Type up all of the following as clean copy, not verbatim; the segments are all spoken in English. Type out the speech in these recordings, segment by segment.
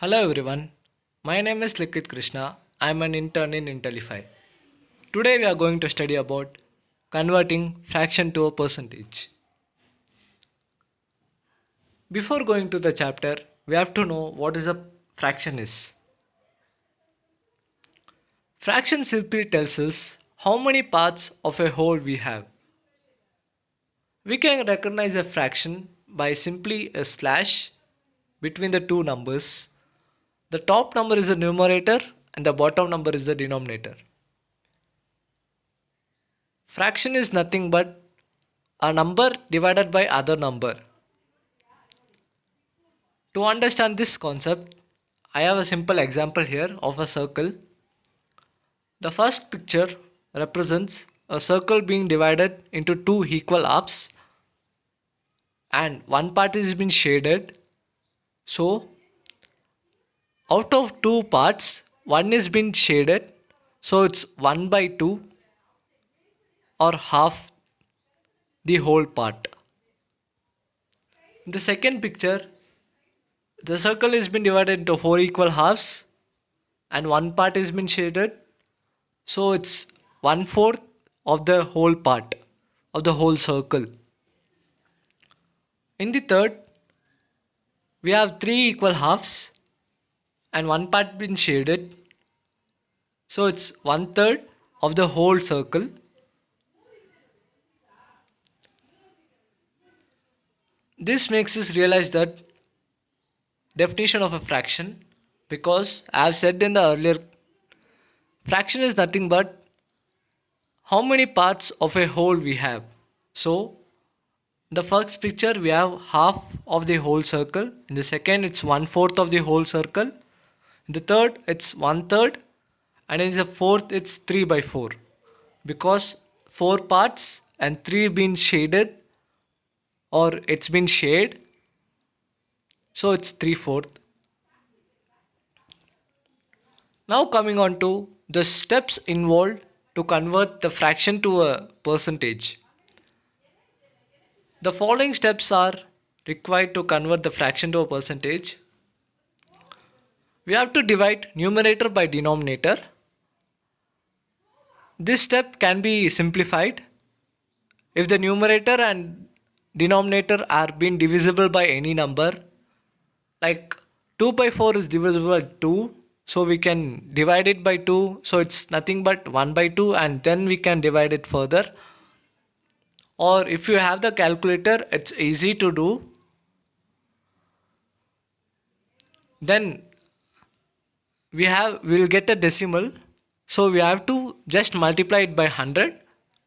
Hello everyone, my name is Likit Krishna. I am an intern in Intellify. Today we are going to study about converting fraction to a percentage. Before going to the chapter, we have to know what is a fraction is. Fraction simply tells us how many parts of a whole we have. We can recognize a fraction by simply a slash between the two numbers. The top number is the numerator and the bottom number is the denominator. Fraction is nothing but a number divided by other number. To understand this concept, I have a simple example here of a circle. The first picture represents a circle being divided into two equal halves and one part is been shaded. So out of two parts, one is been shaded. So it's 1 by 2 or half the whole part. In the second picture, the circle has been divided into four equal halves and one part has been shaded. So it's 1/4 of the whole part of the whole circle. In the third, we have three equal halves and one part been shaded. So it's 1/3 of the whole circle. This makes us realize that definition of a fraction, because I have said in the earlier, fraction is nothing but how many parts of a whole we have. So in the first picture we have half of the whole circle. In the second it's 1/4 of the whole circle. In the third it's 1/3, and in the fourth it's 3 by 4, because four parts and three been shaded or it's been shaded, so it's 3/4. Now coming on to the steps involved to convert the fraction to a percentage. The following steps are required to convert the fraction to a percentage. We have to divide numerator by denominator. This step can be simplified if the numerator and denominator are being divisible by any number. Like 2 by 4 is divisible by 2, so we can divide it by 2, so it's nothing but 1 by 2, and then we can divide it further. Or if you have the calculator, it's easy to do. Then we'll get a decimal, so we have to just multiply it by 100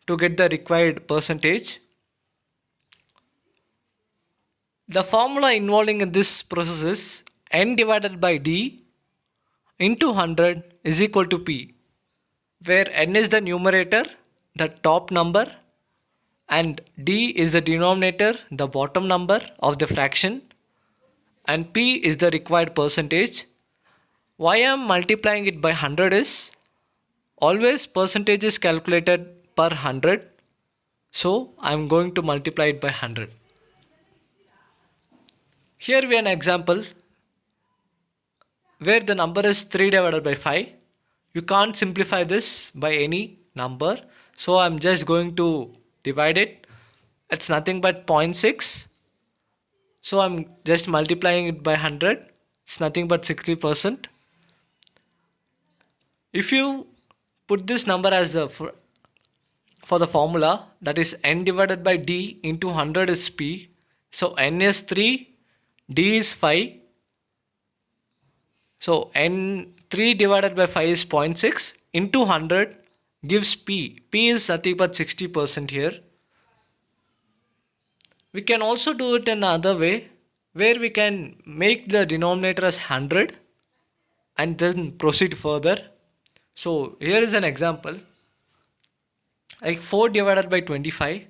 to get the required percentage. The formula involving in this process is n divided by d into 100 is equal to p, where n is the numerator, the top number, and d is the denominator, the bottom number of the fraction, and p is the required percentage. Why I am multiplying it by 100 is always percentage is calculated per 100, so I am going to multiply it by 100. Here we have an example where the number is 3 divided by 5. You can't simplify this by any number, so I'm just going to divide it. It's nothing but 0.6, so I'm just multiplying it by 100. It's nothing but 60%. If you put this number as the for the formula, that is n divided by d into 100 is p, so n is 3, d is 5, so n 3 divided by 5 is 0.6 into 100 gives p. P is nothing but 60% here. We can also do it in another way, where we can make the denominator as 100 and then proceed further. So here is an example, like 4 divided by 25.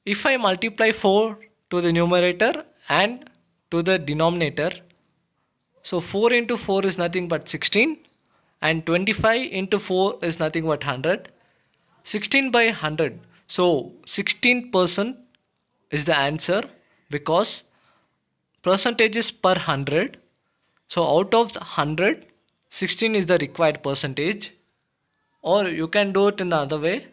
If I multiply 4 to the numerator and to the denominator, so 4 into 4 is nothing but 16, and 25 into 4 is nothing but 100. 16 by 100, so 16% is the answer, because percentage is per 100. So out of the 100, 16 is the required percentage, or you can do it in the other way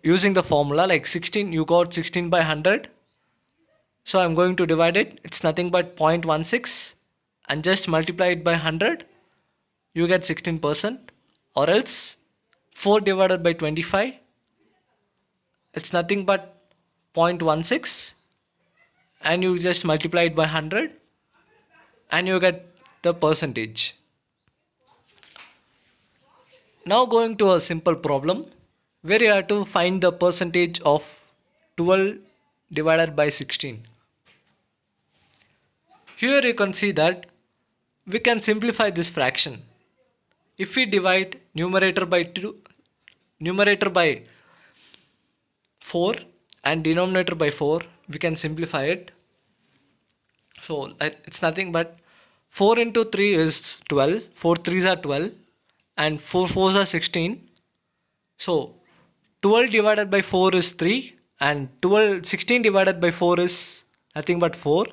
using the formula like 16, you got 16 by 100. So I'm going to divide it, it's nothing but 0.16, and just multiply it by 100, you get 16%. Or else 4 divided by 25, it's nothing but 0.16, and you just multiply it by 100 and you get the percentage. Now going to a simple problem where you have to find the percentage of 12 divided by 16. Here you can see that we can simplify this fraction. If we divide numerator by 4 and denominator by 4, we can simplify it. So it's nothing but 4 into 3 is 12, 4 3s are 12, and 4 4s are 16. So 12 divided by 4 is 3, and 16 divided by 4 is nothing but 4.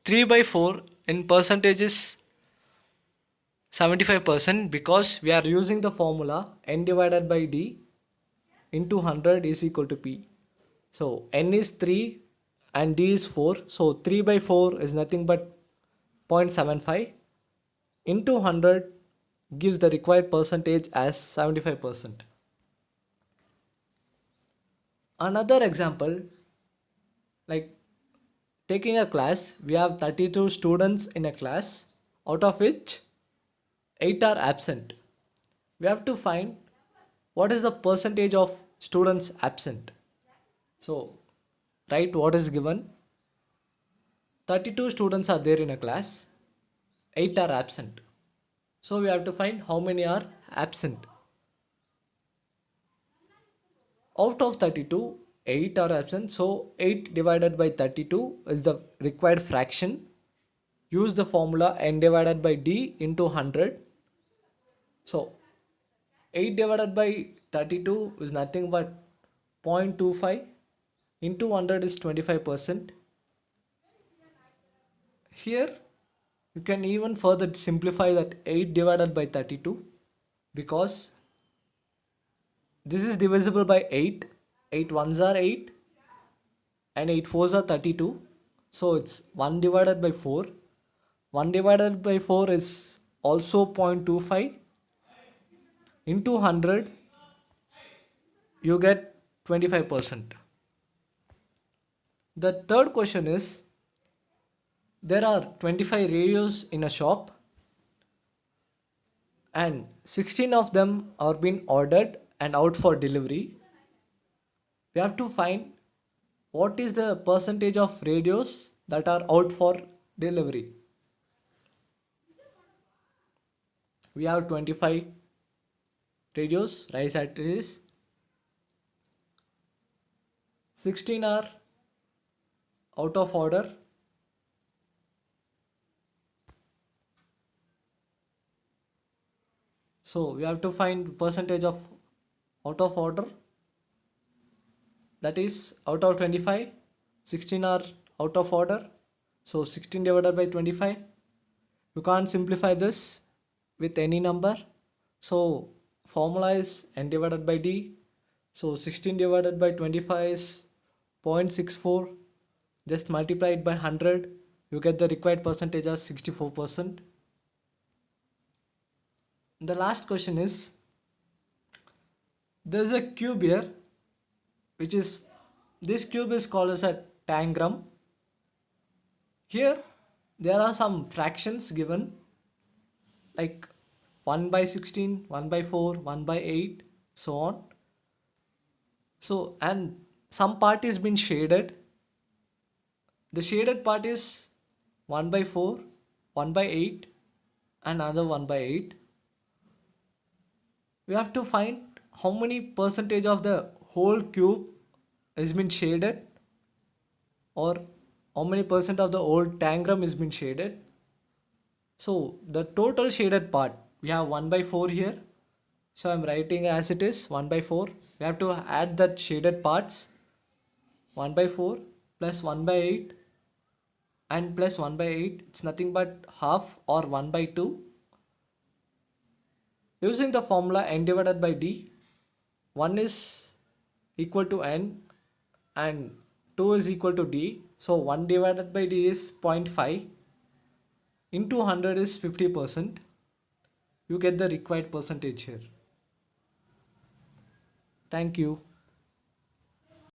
3 by 4 in percentage is 75%, because we are using the formula n divided by d into 100 is equal to p. So n is 3 and d is 4. So 3 by 4 is nothing but 0.75 into 100 gives the required percentage as 75%. Another example, like taking a class, we have 32 students in a class, out of which 8 are absent. We have to find what is the percentage of students absent. So write what is given. 32 students are there in a class, 8 are absent. So we have to find how many are absent. Out of 32, 8 are absent. So 8 divided by 32 is the required fraction. Use the formula n divided by d into 100. So 8 divided by 32 is nothing but 0.25 into 100 is 25%. Here you can even further simplify that 8 divided by 32, because this is divisible by 8. 8 ones are 8 and 8 fours are 32. So it's 1 divided by 4. 1 divided by 4 is also 0.25 into 100, you get 25%. The third question is, there are 25 radios in a shop and 16 of them are being ordered and out for delivery. We have to find what is the percentage of radios that are out for delivery. We have 25 radios, right at this. 16 are out of order. So we have to find percentage of out of order. That is, out of 25, 16 are out of order. So 16 divided by 25. You can't simplify this with any number. So formula is n divided by d. So 16 divided by 25 is 0.64. Just multiply it by 100. You get the required percentage as 64%. The last question is, there is a cube here, which is, this cube is called as a tangram. Here there are some fractions given like 1 by 16, 1 by 4, 1 by 8, so on. So, and some part is been shaded. The shaded part is 1 by 4, 1 by 8, and another 1 by 8. We have to find how many percentage of the whole cube has been shaded, or how many percent of the whole tangram has been shaded. So the total shaded part, we have 1 by 4 here. So I'm writing as it is 1 by 4. We have to add that shaded parts, 1 by 4 plus 1 by 8 and plus 1 by 8, it's nothing but half or 1 by 2. Using the formula n divided by d, 1 is equal to n and 2 is equal to d. So 1 divided by d is 0.5 into 100 is 50%. You get the required percentage here. Thank you.